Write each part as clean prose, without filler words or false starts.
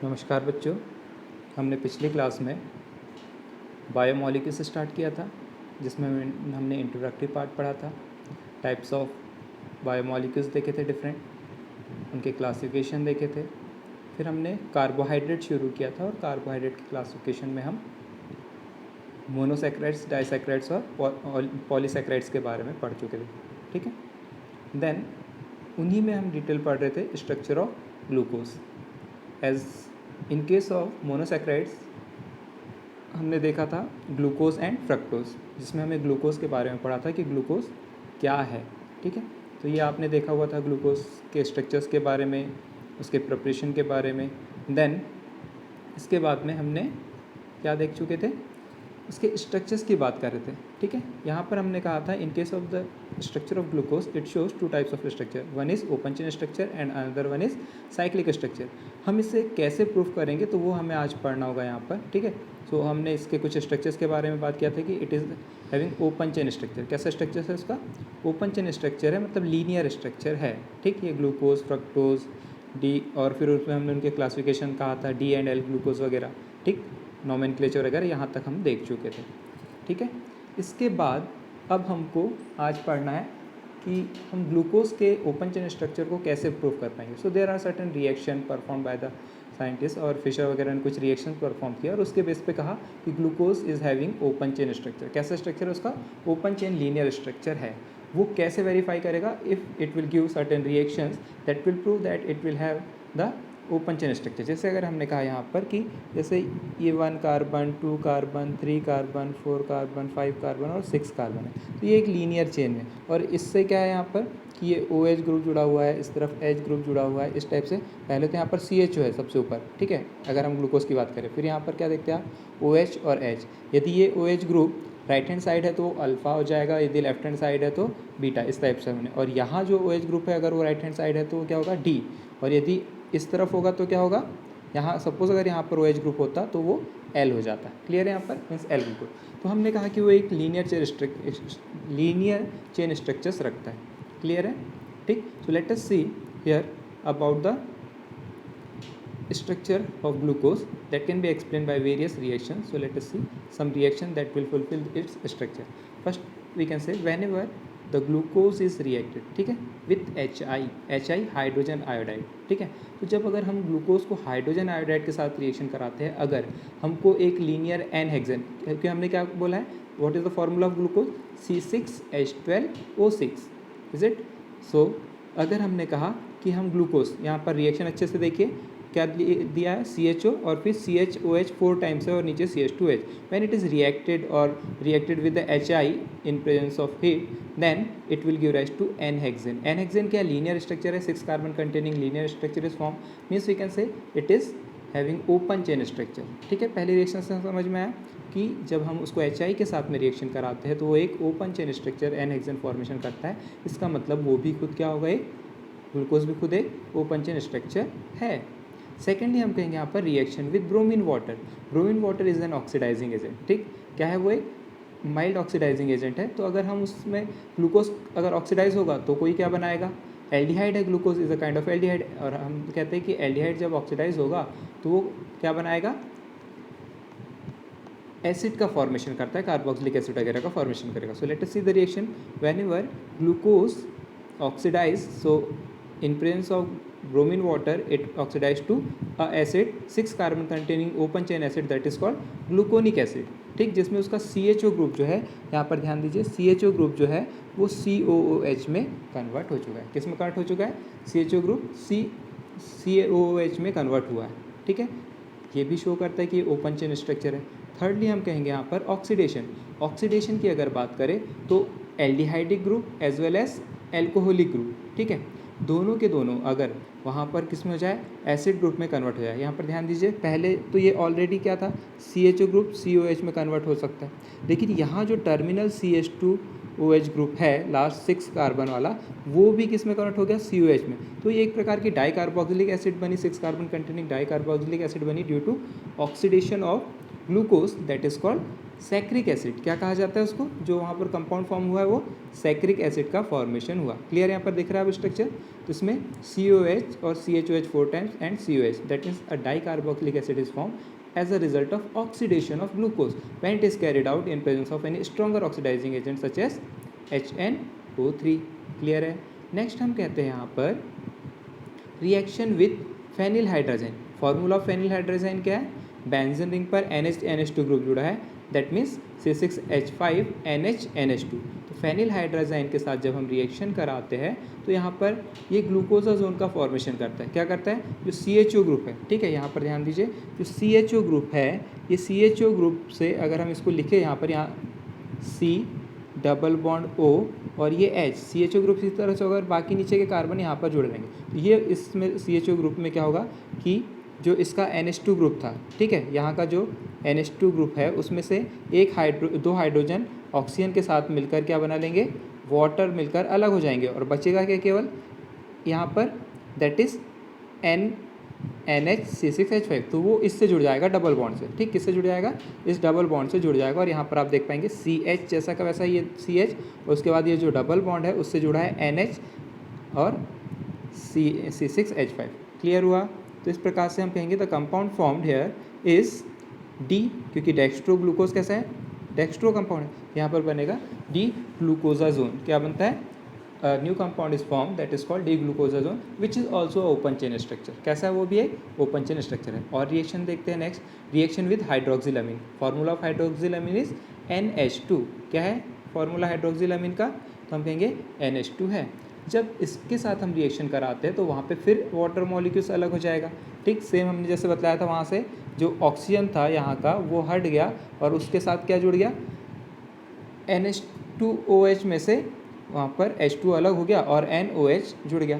नमस्कार बच्चों, हमने पिछली क्लास में बायोमॉलिक्यूल्स स्टार्ट किया था, जिसमें हमने इंट्रोडक्टरी पार्ट पढ़ा था। टाइप्स ऑफ बायोमॉलिक्यूल्स देखे थे डिफरेंट, उनके क्लासिफिकेशन देखे थे। फिर हमने कार्बोहाइड्रेट शुरू किया था और कार्बोहाइड्रेट की क्लासिफिकेशन में हम मोनोसैकेराइड्स, डाइसैकेराइड्स और पॉलीसैकेराइड्स के बारे में पढ़ चुके थे। ठीक है, देन उन्हीं में हम डिटेल पढ़ रहे थे structure of glucose. As in case of monosaccharides हमने देखा था ग्लूकोज एंड फ्रक्टोज, जिसमें हमें ग्लूकोज के बारे में पढ़ा था कि ग्लूकोज क्या है। ठीक है, तो ये आपने देखा हुआ था ग्लूकोज के स्ट्रक्चर्स के बारे में, उसके प्रिपरेशन के बारे में। देन इसके बाद में हमने क्या देख चुके थे, उसके स्ट्रक्चर्स की बात कर रहे थे। ठीक है, यहाँ पर हमने कहा था इन case of the structure of glucose it shows two types of structure, one is open chain structure and another one is cyclic structure. हम इसे कैसे प्रूफ करेंगे तो वो हमें आज पढ़ना होगा यहाँ पर। ठीक है, सो हमने इसके कुछ स्ट्रक्चर्स के बारे में बात किया था कि it is having open chain structure. कैसा स्ट्रक्चर है उसका? ओपन चेन स्ट्रक्चर है, मतलब लीनियर स्ट्रक्चर है। ठीक, ये ग्लूकोज, फ्रक्टोज, डी, और फिर उसमें हमने उनके क्लासिफिकेशन कहा था डी एंड एल ग्लूकोज वगैरह। ठीक, नोमेनक्लेचर वगैरह यहाँ तक हम देख चुके थे। ठीक है, इसके बाद अब हमको आज पढ़ना है कि हम ग्लूकोज के ओपन चेन स्ट्रक्चर को कैसे प्रूव कर पाएंगे। So there are certain reaction perform by the scientist, और फिशर वगैरह ने कुछ रिएक्शन परफॉर्म किया और उसके बेस पे कहा कि glucose is having open chain structure. कैसा स्ट्रक्चर है उसका? ओपन चेन लीनियर स्ट्रक्चर है। वो कैसे वेरीफाई करेगा? If it will give certain reactions that will prove that it will have the open chain structure. जैसे अगर हमने कहा यहाँ पर कि जैसे ये 1 carbon, 2 carbon, 3 carbon, 4 carbon, 5 carbon और 6 कार्बन है, तो ये एक लीनियर चेन है। और इससे क्या है यहाँ पर कि ये OH ग्रुप जुड़ा हुआ है, इस तरफ H ग्रुप जुड़ा हुआ है, इस टाइप से। पहले तो यहाँ पर CHO है सबसे ऊपर। ठीक है, अगर हम ग्लूकोज की बात करें, फिर यहाँ पर क्या देखते हैं आप? OH और H। यदि ये OH group right hand side है तो अल्फ़ा हो जाएगा, यदि लेफ्ट हैंड साइड है तो बीटा, इस टाइप से हमने। और यहाँ जो OH ग्रुप है अगर वो राइट हैंड साइड है तो क्या होगा? D। और यदि इस तरफ होगा तो क्या होगा? यहाँ सपोज अगर यहाँ पर OH ग्रुप होता तो वो L हो जाता। क्लियर है? यहाँ पर मीन्स L ग्रुप। तो हमने कहा कि वो एक लीनियर चेन स्ट्रक्चर्स रखता है। क्लियर है? ठीक, सो let us see here about the structure of glucose that can be explained by various reactions. So let us see some reaction that will fulfill its structure. First we can say whenever the glucose is reacted, ठीक है, with HI hydrogen iodide. ठीक है, तो जब अगर हम glucose को hydrogen iodide के साथ रिएक्शन कराते हैं, अगर हमको एक लीनियर एन हेक्सेन, क्योंकि हमने क्या बोला है, what is the formula of glucose? C6H12O6, is it? So अगर हमने कहा कि हम ग्लूकोज, यहाँ पर रिएक्शन अच्छे से देखिए, क्या दिया है? CHO और फिर CHOH 4 टाइम्स है और नीचे CH2H। When it is reacted और reacted with the HI in presence of heat, then it will give rise to n hexane. N hexane क्या? लीनियर स्ट्रक्चर है, 6 carbon containing linear structure is form, means we can say it is having open chain structure. ठीक है, पहले reaction से समझ में आया कि जब हम उसको HI के साथ में रिएक्शन कराते हैं तो वो एक open chain structure n hexane formation करता है। इसका मतलब वो भी खुद क्या होगा? एक ग्लूकोज भी खुद एक ओपन चेन स्ट्रक्चर है। सेकेंडली हम कहेंगे यहाँ पर reaction with bromine water. Bromine water is an oxidising agent. ठीक, क्या है वो? एक माइल्ड ऑक्सीडाइजिंग एजेंट है। तो अगर हम उसमें ग्लूकोज अगर ऑक्सीडाइज होगा तो कोई क्या बनाएगा? एल्डिहाइड है। Glucose is a kind of aldehyde, और हम कहते हैं कि एल्डिहाइड जब ऑक्सीडाइज होगा तो वो क्या बनाएगा? एसिड का फॉर्मेशन करता है, कार्बोक्सिलिक एसिड वगैरह का फॉर्मेशन करेगा। So let us see the reaction whenever glucose oxidise, so in presence of bromine water it oxidized to a acid 6 carbon containing open chain acid that is called gluconic acid। ठीक, जिसमें उसका CHO group जो है, यहाँ पर ध्यान दीजिए, CHO group जो है वो COOH में कन्वर्ट हो चुका है। किस में कन्वर्ट हो चुका है? CHO ग्रुप COOH में कन्वर्ट हुआ है। ठीक है, ये भी शो करता है कि ओपन चेन स्ट्रक्चर है। थर्डली हम कहेंगे यहाँ पर ऑक्सीडेशन। ऑक्सीडेशन की अगर बात करें तो aldehydic group as well as alcoholic group, ठीक है, दोनों के दोनों अगर वहाँ पर किस में हो जाए? एसिड ग्रुप में कन्वर्ट हो जाए। यहाँ पर ध्यान दीजिए, पहले तो ये ऑलरेडी क्या था? CHO ग्रुप COH में कन्वर्ट हो सकता है, लेकिन यहाँ जो टर्मिनल CH2OH ग्रुप है लास्ट 6 कार्बन वाला, वो भी किस में कन्वर्ट हो गया? COH में। तो ये एक प्रकार की डाई कार्बोक्सिलिक एसिड बनी, 6 carbon containing di carboxylic acid बनी due to oxidation of glucose, that is called saccharic acid, क्या कहा जाता है उसको, जो वहाँ पर कंपाउंड फॉर्म हुआ है वो सैक्रिक एसिड का फॉर्मेशन हुआ। क्लियर यहाँ पर दिख रहा है अब स्ट्रक्चर। तो इसमें COH और CHOH 4 times and COH, that means a die carboxylic acid is form as a result of oxidation of glucose when it is carried out in presence of any stronger oxidizing agent such as HNO3। Clear है। Next हम कहते हैं यहाँ पर reaction with phenyl hydrogen. Formula of phenyl hydrogen क्या है, benzene ring पर NH2 group जुड़ा है, दैट मीन्स C6H5NH2। तो फेनिल हाइड्रोजन के साथ जब हम रिएक्शन कराते हैं तो यहाँ पर ये ग्लूकोजाजोन का फॉर्मेशन करता है। क्या करता है, जो CHO ग्रुप है, ठीक है, यहाँ पर ध्यान दीजिए, जो CHO ग्रुप है, ये CHO ग्रुप से अगर हम इसको लिखें यहाँ पर, यहाँ C डबल बॉन्ड O और ये H, CHO ग्रुप इसी तरह से, अगर बाकी नीचे के कार्बन यहाँ पर जुड़ रहेंगे तो ये इसमें CHO ग्रुप में क्या होगा कि जो इसका NH2 ग्रुप था, ठीक है, यहाँ का जो NH2 ग्रुप है उसमें से दो हाइड्रोजन ऑक्सीजन के साथ मिलकर क्या बना लेंगे, वाटर मिलकर अलग हो जाएंगे और बचेगा क्या केवल यहाँ पर, दैट इज़ NHC6H5। तो वो इससे जुड़ जाएगा डबल बॉन्ड से, ठीक, किससे जुड़ जाएगा, इस डबल बॉन्ड से जुड़ जाएगा। और यहाँ पर आप देख पाएंगे CH जैसा का वैसा ये CH, और उसके बाद ये जो डबल बॉन्ड है उससे जुड़ा है NH और C6H5। क्लियर हुआ। तो इस प्रकार से हम कहेंगे the compound formed here is D, क्योंकि डेक्स्ट्रो ग्लूकोज कैसा है, डेक्स्ट्रो कंपाउंड है, यहाँ पर बनेगा डी ग्लूकोजाजोन। क्या बनता है, new compound is form that is called D glucosazone which is also open chain structure. कैसा है, वो भी एक ओपन चेन स्ट्रक्चर है। और रिएक्शन देखते हैं next, reaction with hydroxylamine. Formula of hydroxylamine is NH2। क्या है फॉर्मूला हाइड्रोक्सिलामीन का, तो हम कहेंगे NH2 है। जब इसके साथ हम रिएक्शन कराते हैं तो वहाँ पे फिर वाटर मॉलिक्यूल्स अलग हो जाएगा, ठीक, सेम हमने जैसे बताया था, वहाँ से जो ऑक्सीजन था यहाँ का वो हट गया और उसके साथ क्या जुड़ गया, NH2OH में से वहाँ पर H2 अलग हो गया और NOH जुड़ गया।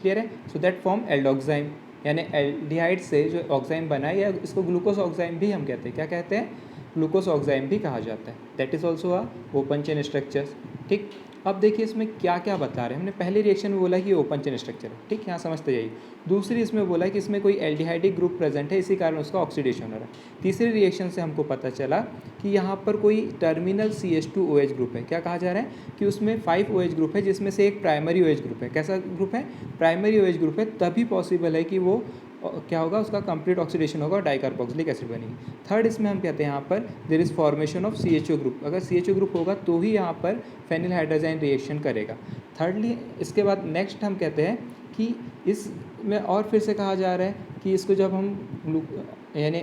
क्लियर है। सो दैट फॉर्म एल्डोक्साइम, यानी एल्डिहाइड से जो ऑक्साइम बना है, या इसको ग्लूकोज ऑक्साइम भी हम कहते हैं। क्या कहते हैं, ग्लूकोज ऑक्साइम भी कहा जाता है। That is also a open chain structure. ठीक, अब देखिए इसमें क्या क्या बता रहे हैं। हमने पहले रिएक्शन में बोला कि ओपन चेन स्ट्रक्चर है, ठीक, यहाँ समझते जाइए। दूसरी इसमें बोला कि इसमें कोई एल्डिहाइडिक ग्रुप प्रेजेंट है, इसी कारण उसका ऑक्सीडेशन हो रहा है। तीसरी रिएक्शन से हमको पता चला कि यहाँ पर कोई टर्मिनल CH2OH ग्रुप है। क्या कहा जा रहा है कि उसमें 5 OH ग्रुप है, जिसमें से एक प्राइमरी OH ग्रुप है। कैसा ग्रुप है, प्राइमरी OH ग्रुप है, तभी पॉसिबल है कि वो क्या होगा, उसका कंप्लीट ऑक्सीडेशन होगा और डाइकार्बोक्सिलिक एसिड बनेगी। थर्ड इसमें हम कहते हैं यहाँ पर there is formation of CHO group. अगर CHO ग्रुप होगा तो ही यहाँ पर फेनिल हाइड्रोजाइन रिएक्शन करेगा। थर्डली इसके बाद नेक्स्ट हम कहते हैं कि इसमें और फिर से कहा जा रहा है कि इसको जब हम यानी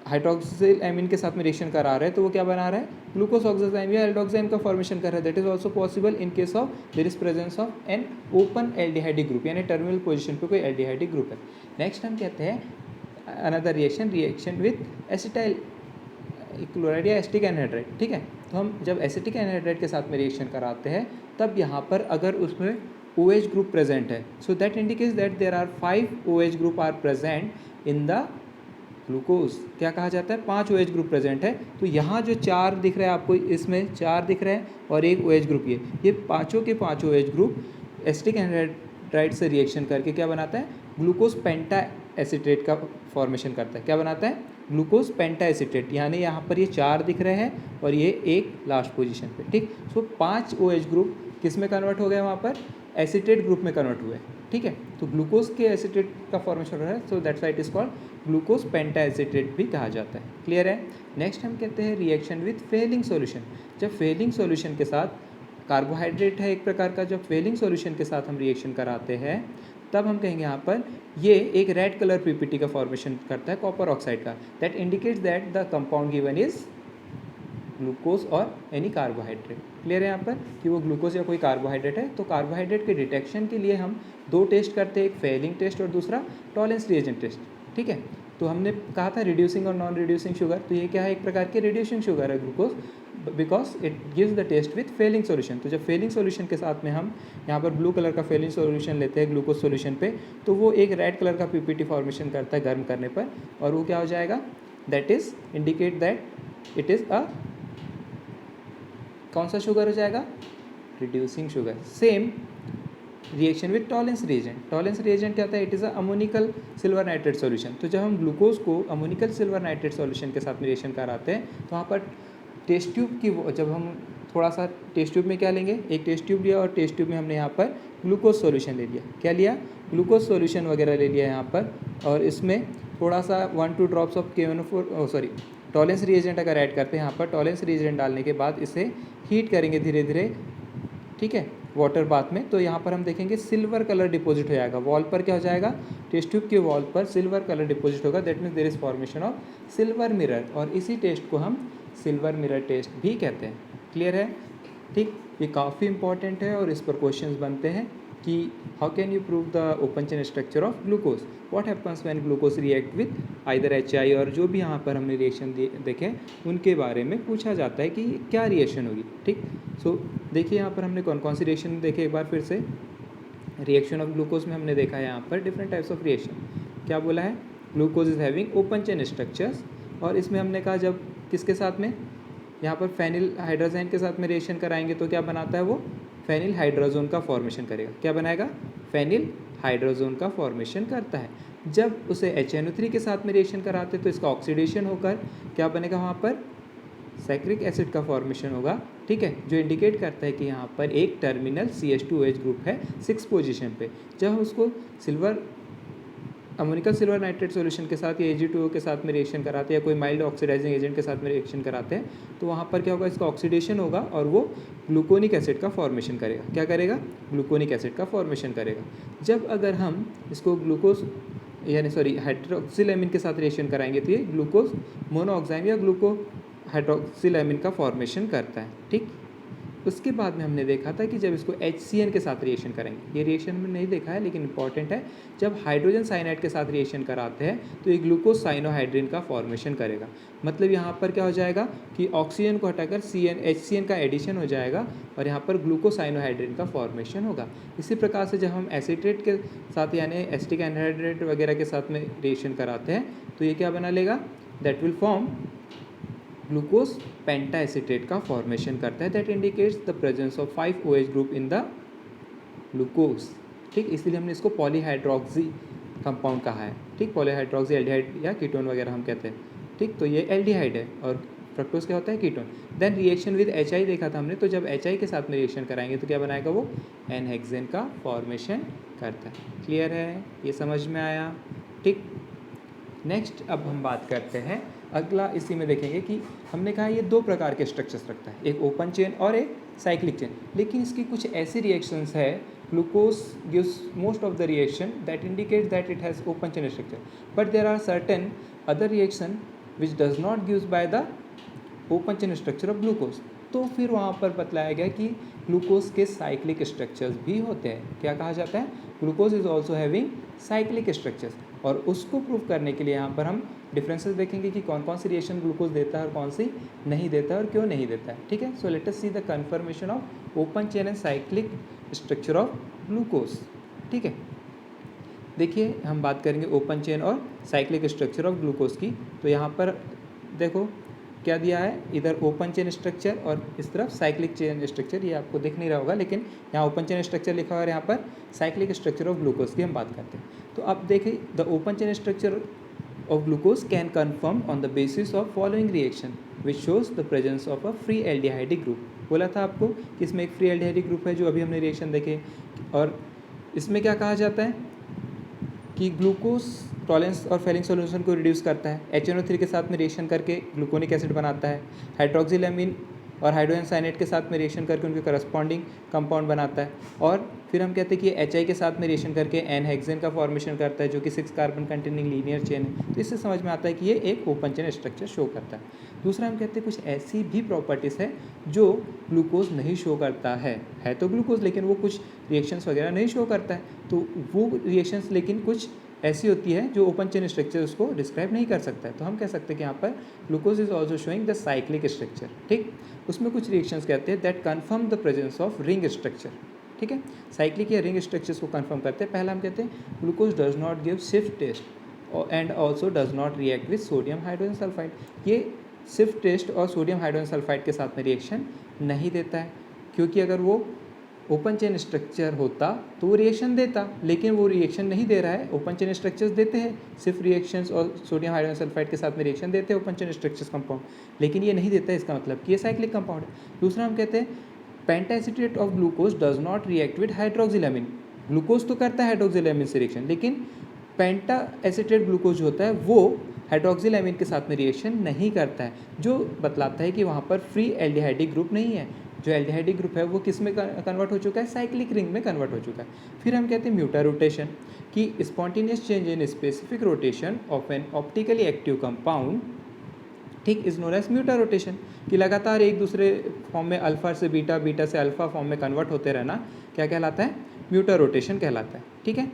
हाइड्रोक्सिल एमिन के साथ में रिएक्शन करा रहे हैं तो वो क्या बना रहा है, ग्लूकोज ऑक्साइम या एल्डोक्साइम का फॉर्मेशन कर रहा है। That is also possible in case of their is presence of an open aldehydic group, यानी टर्मिनल पोजीशन पे कोई एल्डिहाइडिक ग्रुप है। नेक्स्ट हम कहते हैं another reaction with acetyl chloride या एसिटिक एनहाइड्राइड। ठीक है, तो हम जब एसिटिक एनहाइड्राइड के साथ में रिएक्शन कराते हैं तब यहाँ पर अगर उसमें OH ग्रुप प्रेजेंट है, so that indicates that there are 5 OH group are present in the glucose. क्या कहा जाता है, 5 OH ग्रुप प्रेजेंट है। तो यहाँ जो 4 दिख रहा है आपको, इसमें 4 दिख रहा है और एक OH ग्रुप, ये पाँचों के 5 OH ग्रुप एसिटिक एनहाइड्राइड से रिएक्शन करके क्या बनाता है, ग्लूकोज पेंटा एसिटेट का फॉर्मेशन करता है। क्या बनाता है, ग्लूकोज पेंटा एसिटेट। यानी यहाँ पर ये 4 दिख रहे हैं और ये एक लास्ट पोजीशन पे। ठीक, सो 5 OH ग्रुप किस में कन्वर्ट हो गए, वहाँ पर एसिटेट ग्रुप में कन्वर्ट हुए। ठीक है, तो ग्लूकोज के एसिटेट का फॉर्मेशन हो रहा है, so that's why it is called glucose penta acetate भी कहा जाता है। क्लियर है। नेक्स्ट हम कहते हैं रिएक्शन विथ फेलिंग सॉल्यूशन। जब फेलिंग सॉल्यूशन के साथ कार्बोहाइड्रेट है एक प्रकार का, जब फेलिंग सॉल्यूशन के साथ हम रिएक्शन कराते हैं तब हम कहेंगे यहाँ पर ये एक रेड कलर PPT का फॉर्मेशन करता है कॉपर ऑक्साइड का। That indicates that the compound given is glucose और एनी कार्बोहाइड्रेट। क्लियर है यहाँ पर कि वो ग्लूकोज या कोई कार्बोहाइड्रेट है। तो कार्बोहाइड्रेट के डिटेक्शन के लिए हम 2 टेस्ट करते हैं, एक फेलिंग टेस्ट और दूसरा टॉलेंस रिएजेंट टेस्ट। ठीक है, तो हमने कहा था रिड्यूसिंग और नॉन रिड्यूसिंग शुगर, तो ये क्या है, एक प्रकार की रिड्यूसिंग शुगर है glucose, because it gives the test with Fehling solution. तो जब फेलिंग सॉल्यूशन के साथ में हम यहाँ पर ब्लू कलर का फेलिंग सॉल्यूशन लेते हैं ग्लूकोज सॉल्यूशन पे, तो वो एक रेड कलर का PPT फॉर्मेशन करता है गर्म करने पर, और वो क्या हो जाएगा, that is indicate that it is अ कौन सा शुगर हो जाएगा, reducing sugar. Same reaction with Tollens reagent. Tollens reagent क्या होता है? It is a ammoniacal silver nitrate solution. तो जब हम ग्लूकोज को अमोनिकल सिल्वर नाइट्रेट सॉल्यूशन के साथ में रिएक्शन कराते हैं तो वहाँ पर टेस्ट ट्यूब की जब हम थोड़ा सा टेस्ट ट्यूब में क्या लेंगे, एक टेस्ट ट्यूब लिया और टेस्ट ट्यूब में हमने यहाँ पर ग्लूकोज सॉल्यूशन ले लिया। क्या लिया? ग्लूकोज सॉल्यूशन वगैरह ले लिया यहाँ पर, और इसमें थोड़ा सा 1-2 drops of KNO4 Tollens reagent अगर ऐड करते हैं यहाँ पर, टॉलेंस रिएजेंट डालने के बाद इसे हीट करेंगे धीरे धीरे, ठीक है, वाटर बाथ में। तो यहाँ पर हम देखेंगे सिल्वर कलर डिपॉजिट हो जाएगा वॉल पर। क्या हो जाएगा? टेस्ट ट्यूब के वॉल पर सिल्वर कलर डिपॉजिट होगा। That means there is formation of silver mirror, और इसी टेस्ट को हम सिल्वर मिरर टेस्ट भी कहते हैं। क्लियर है? ठीक, ये काफ़ी इंपॉर्टेंट है और इस पर क्वेश्चंस बनते हैं कि how can you prove the open chain structure of glucose, what happens when glucose react with either HI, और जो भी यहाँ पर हमने रिएक्शन देखे उनके बारे में पूछा जाता है कि क्या रिएक्शन होगी। ठीक, सो देखिए यहाँ पर हमने कौन कौन सी रिएक्शन देखे एक बार फिर से। रिएक्शन ऑफ ग्लूकोज में हमने देखा है यहाँ पर डिफरेंट टाइप्स ऑफ रिएक्शन। क्या बोला है? Glucose is having open chain structures, और इसमें हमने कहा जब किसके साथ में, यहाँ पर फेनिल हाइड्रोजन के साथ में रिएक्शन कराएंगे तो क्या बनाता है वो? फेनिल हाइड्रोजोन का फॉर्मेशन करेगा। क्या बनाएगा? फेनिल हाइड्रोजोन का फॉर्मेशन करता है। जब उसे HNO3 के साथ में रिएक्शन कराते तो इसका ऑक्सीडेशन होकर क्या बनेगा? वहाँ पर सैक्रिक एसिड का फॉर्मेशन होगा। ठीक है, जो इंडिकेट करता है कि यहाँ पर एक टर्मिनल CH2OH ग्रुप है 6 पोजीशन पे। जब हम उसको अमोनिकल सिल्वर नाइट्रेट सॉल्यूशन के साथ या Ag2O के साथ में रिएक्शन कराते हैं या कोई माइल्ड ऑक्सीडाइजिंग एजेंट के साथ में रिएक्शन कराते हैं तो वहाँ पर क्या होगा? इसका ऑक्सीडेशन होगा और वो ग्लूकोनिक एसिड का फॉर्मेशन करेगा। क्या करेगा? ग्लूकोनिक एसिड का फॉर्मेशन करेगा। जब अगर हम इसको ग्लूकोज हाइड्रोक्सिलेमिन के साथ रिएक्शन कराएंगे तो ये ग्लूकोज मोनोऑक्साइम या ग्लूको हाइड्रोक्सिलेमिन का फॉर्मेशन करता है। ठीक, उसके बाद में हमने देखा था कि जब इसको HCN के साथ रिएक्शन करेंगे, ये रिएक्शन हमने नहीं देखा है लेकिन इंपॉर्टेंट है, जब हाइड्रोजन साइनाइड के साथ रिएक्शन कराते हैं तो ये ग्लूकोज साइनोहाइड्रिन का फॉर्मेशन करेगा। मतलब यहाँ पर क्या हो जाएगा कि ऑक्सीजन को हटाकर HCN का एडिशन हो जाएगा और यहाँ पर ग्लूकोज साइनोहाइड्रिन का फॉर्मेशन होगा। इसी प्रकार से जब हम एसिट्रेट के साथ यानी एसिटिक एनहाइड्रेट वगैरह के साथ में रिएक्शन कराते हैं तो ये क्या बना लेगा? दैट विल फॉर्म ग्लूकोज पेंटाएसिटेट का फॉर्मेशन करता है। That indicates the presence of 5 OH group in the glucose. ठीक, इसलिए हमने इसको पॉलीहाइड्रोक्सी कंपाउंड कहा है। ठीक, पॉलीहाइड्रोक्सी एल्डिहाइड या कीटोन वगैरह हम कहते हैं। ठीक, तो ये एल्डिहाइड है और फ्रक्टोज क्या होता है? Ketone. Then reaction with HI देखा था हमने, तो जब HI के साथ में रिएक्शन कराएंगे तो क्या बनाएगा? वो N-हेक्सेन का फॉर्मेशन करता है। क्लियर है? ये समझ में आया? ठीक, नेक्स्ट अब हम बात करते हैं अगला। इसी में देखेंगे कि हमने कहा ये 2 प्रकार के स्ट्रक्चर्स रखता है, एक ओपन चेन और एक साइक्लिक चेन। लेकिन इसकी कुछ ऐसी रिएक्शंस है, glucose gives most of the reaction that indicate that it has open chain structure, but there are certain other reaction which does not gives by the open chain structure of glucose. तो फिर वहाँ पर बतलाया गया कि glucose के cyclic structures भी होते हैं। क्या कहा जाता है? Glucose is also having cyclic structures, और उसको प्रूव करने के लिए यहाँ पर हम डिफरेंसेस देखेंगे कि कौन कौन सी रिएक्शन ग्लूकोज देता है और कौन सी नहीं देता है और क्यों नहीं देता है। ठीक है, सो let us see the confirmation of open chain and cyclic structure of glucose. ठीक है, देखिए हम बात करेंगे ओपन चेन और साइक्लिक स्ट्रक्चर ऑफ ग्लूकोज की। तो यहाँ पर देखो क्या दिया है, इधर ओपन चेन स्ट्रक्चर और इस तरफ साइक्लिक चेन स्ट्रक्चर। ये आपको दिख नहीं रहा होगा लेकिन यहाँ ओपन चेन स्ट्रक्चर लिखा हुआ है, यहाँ पर साइक्लिक स्ट्रक्चर ऑफ ग्लूकोज की हम बात करते हैं। तो अब देखिए the open chain structure of glucose can confirm on the basis of following reaction which shows the presence of a free aldehyde group। बोला था आपको कि इसमें एक फ्री एल्डिहाइड ग्रुप है जो अभी हमने रिएक्शन देखे, और इसमें क्या कहा जाता है कि ग्लूकोज टॉलेंस और फेलिंग सॉल्यूशन को रिड्यूस करता है, HNO3 के साथ में रिएक्शन करके ग्लूकोनिक एसिड बनाता है, हाइड्रोक्सिलेमिन और हाइड्रोजन साइनेट के साथ में रिएक्शन करके उनके करस्पॉन्डिंग कंपाउंड बनाता है, और फिर हम कहते हैं कि HI के साथ में रिएक्शन करके N-हेक्सेन का फॉर्मेशन करता है जो कि 6 कार्बन कंटेनिंग लीनियर चेन है। तो इससे समझ में आता है कि ये एक ओपन चेन स्ट्रक्चर शो करता है। दूसरा हम कहते हैं कुछ ऐसी भी प्रॉपर्टीज़ है जो ग्लूकोज नहीं शो करता है तो ग्लूकोज, लेकिन वो कुछ रिएक्शंस वगैरह नहीं शो करता है। तो वो रिएक्शंस लेकिन कुछ ऐसी होती है जो ओपन चेन स्ट्रक्चर उसको डिस्क्राइब नहीं कर सकता है। तो हम कह सकते हैं कि यहाँ पर glucose is also showing the cyclic structure. ठीक, उसमें कुछ रिएक्शंस कहते हैं that confirm the presence of ring structure. ठीक है, साइक्लिक या रिंग स्ट्रक्चर्स को कन्फर्म करते हैं। पहला हम कहते हैं ग्लूकोज डज नॉट गिव शिफ्ट test and also does not react with sodium hydrogen sulphide. ये शिफ्ट टेस्ट और सोडियम हाइड्रोजन सल्फाइड के साथ में रिएक्शन नहीं देता है, क्योंकि अगर वो ओपन चेन स्ट्रक्चर होता तो वो रिएक्शन देता, लेकिन वो रिएक्शन नहीं दे रहा है। ओपन चेन स्ट्रक्चर्स देते हैं सिर्फ रिएक्शंस, और सोडियम हाइड्रोजन सल्फाइड के साथ में रिएक्शन देते हैं ओपन चेन स्ट्रक्चर्स कंपाउंड, लेकिन ये नहीं देता है, इसका मतलब कि ये साइक्लिक कंपाउंड है। दूसरा हम कहते हैं pentaacetate of glucose does not react with hydroxylamine. Glucose तो करता है हाइड्रोक्सिलामिन से रिएक्शन, लेकिन पेंटा एसिटेट ग्लूकोज जो होता है वो हाइड्रोक्सिलामिन के साथ में रिएक्शन नहीं करता है, जो बतलाता है कि वहाँ पर फ्री एल्डिहाइडिक ग्रुप नहीं है। जो एल्डिहाइडिक ग्रुप है वो किस में कन्वर्ट हो चुका है, साइक्लिक रिंग में कन्वर्ट हो चुका है। फिर हम कहते हैं म्यूटा रोटेशन, कि spontaneous change in specific rotation of N optically active compound, ठीक, इज नोन एज म्यूटा रोटेशन, कि लगातार एक दूसरे फॉर्म में अल्फा से बीटा, बीटा से अल्फा फॉर्म में कन्वर्ट होते रहना क्या कहलाता है, म्यूटा रोटेशन कहलाता है। ठीक है,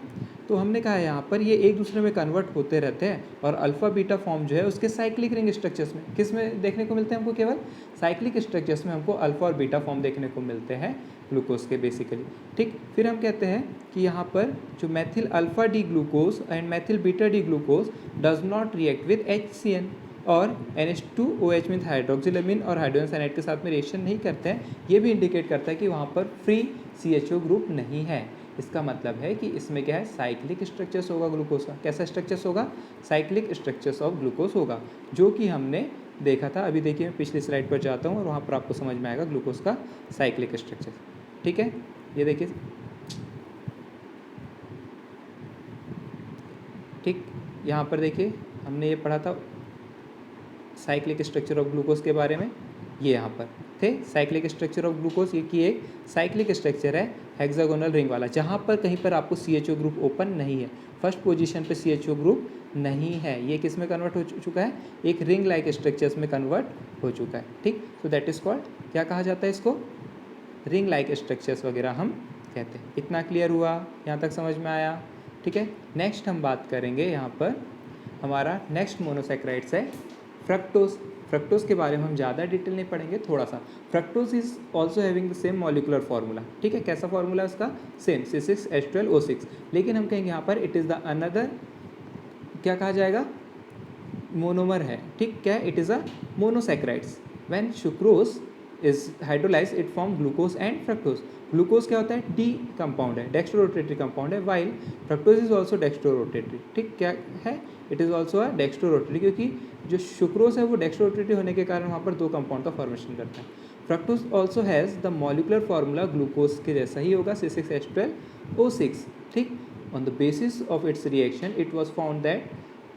तो हमने कहा यहाँ पर ये एक दूसरे में कन्वर्ट होते रहते हैं, और अल्फा बीटा फॉर्म जो है उसके साइक्लिक रिंग स्ट्रक्चर्स में किस में देखने को मिलते हैं हमको, केवल साइक्लिक स्ट्रक्चर्स में हमको अल्फा और बीटा फॉर्म देखने को मिलते हैं ग्लूकोज के बेसिकली। ठीक, फिर हम कहते हैं कि यहाँ पर जो Maithil alpha D glucose and Maithil beta D glucose does not react with HCN, और NH2OH मीन हाइड्रोक्सिलामिन और हाइड्रोजन साइनाइड के साथ में रिएक्शन नहीं करते हैं। ये भी इंडिकेट करता है कि वहाँ पर फ्री CHO ग्रुप नहीं है। इसका मतलब है कि इसमें क्या है, साइक्लिक स्ट्रक्चर्स होगा ग्लूकोज का। कैसा स्ट्रक्चर्स होगा, साइक्लिक स्ट्रक्चर्स ऑफ ग्लूकोज होगा, जो कि हमने देखा था। अभी देखिए मैं पिछली स्लाइड पर जाता हूँ और वहाँ पर आपको समझ में आएगा ग्लूकोज का साइक्लिक स्ट्रक्चर। ठीक है, ये देखिए, ठीक, यहाँ पर देखिए हमने ये पढ़ा था साइक्लिक स्ट्रक्चर ऑफ ग्लूकोज के बारे में। ये यहाँ पर थे साइक्लिक स्ट्रक्चर ऑफ ग्लूकोज, ये कि एक साइक्लिक स्ट्रक्चर है हेक्सागोनल रिंग वाला, जहाँ पर कहीं पर आपको CHO ग्रुप ओपन नहीं है, फर्स्ट पोजीशन पे CHO ग्रुप नहीं है। ये किस में कन्वर्ट हो चुका है, एक रिंग लाइक स्ट्रक्चर्स में कन्वर्ट हो चुका है। ठीक, तो दैट इज कॉल्ड, क्या कहा जाता है इसको, रिंग लाइक स्ट्रक्चर्स वगैरह हम कहते हैं। इतना क्लियर हुआ, यहाँ तक समझ में आया। ठीक है, नेक्स्ट हम बात करेंगे, यहाँ पर हमारा नेक्स्ट मोनोसैकेराइड्स है फ्रक्टोज। फ्रक्टोज के बारे में हम ज़्यादा डिटेल नहीं पढ़ेंगे, थोड़ा सा। Fructose is also having the same molecular formula. ठीक है, कैसा फार्मूला है उसका, सेम C6H12O6, लेकिन हम कहेंगे यहाँ पर इट इज़ द अनदर, क्या कहा जाएगा, मोनोमर है। ठीक, क्या, it is a monosaccharides. When sucrose is hydrolyse it form glucose and fructose. Glucose क्या होता है, डी कंपाउंड है, डेक्स्ट्रोरोटेटरी कंपाउंड है, while fructose is also dextrorotatory. ठीक, क्या है, it is also a dextrorotatory, क्योंकि जो सुक्रोज है वो डेक्स्ट्रोरोटेटरी होने के कारण वहाँ पर दो कंपाउंड का फॉर्मेशन करता है। Fructose also has the molecular formula glucose के जैसा ही होगा, C6H12O6। ठीक, on the basis of its reaction it was found that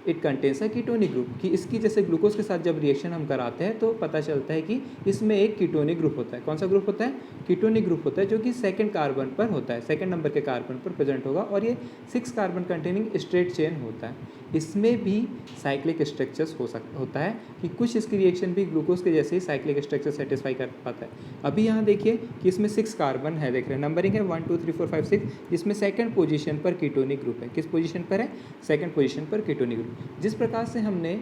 it contains a ketonic group, कि इसकी जैसे ग्लूकोज के साथ जब रिएक्शन हम कराते हैं तो पता चलता है कि इसमें एक कीटोनिक ग्रुप होता है। कौन सा ग्रुप होता है, कीटोनिक ग्रुप होता है, जो कि सेकंड कार्बन पर होता है, सेकंड नंबर के कार्बन पर प्रेजेंट होगा, और ये 6 कार्बन कंटेनिंग स्ट्रेट चेन होता है। इसमें भी साइक्लिक स्ट्रक्चर्स होता है, कि कुछ इसकी रिएक्शन भी ग्लूकोज के जैसे ही साइक्लिक स्ट्रक्चर सेटिस्फाई कर पाता है। अभी यहाँ देखिए कि इसमें 6 कार्बन है, देख रहे हैं, नंबरिंग है 1 2 3 4 5 6, जिसमें सेकंड पोजीशन पर कीटोनिक ग्रुप है। किस पोजीशन पर है, सेकंड पोजीशन पर कीटोनिक ग्रुप। जिस प्रकार से हमने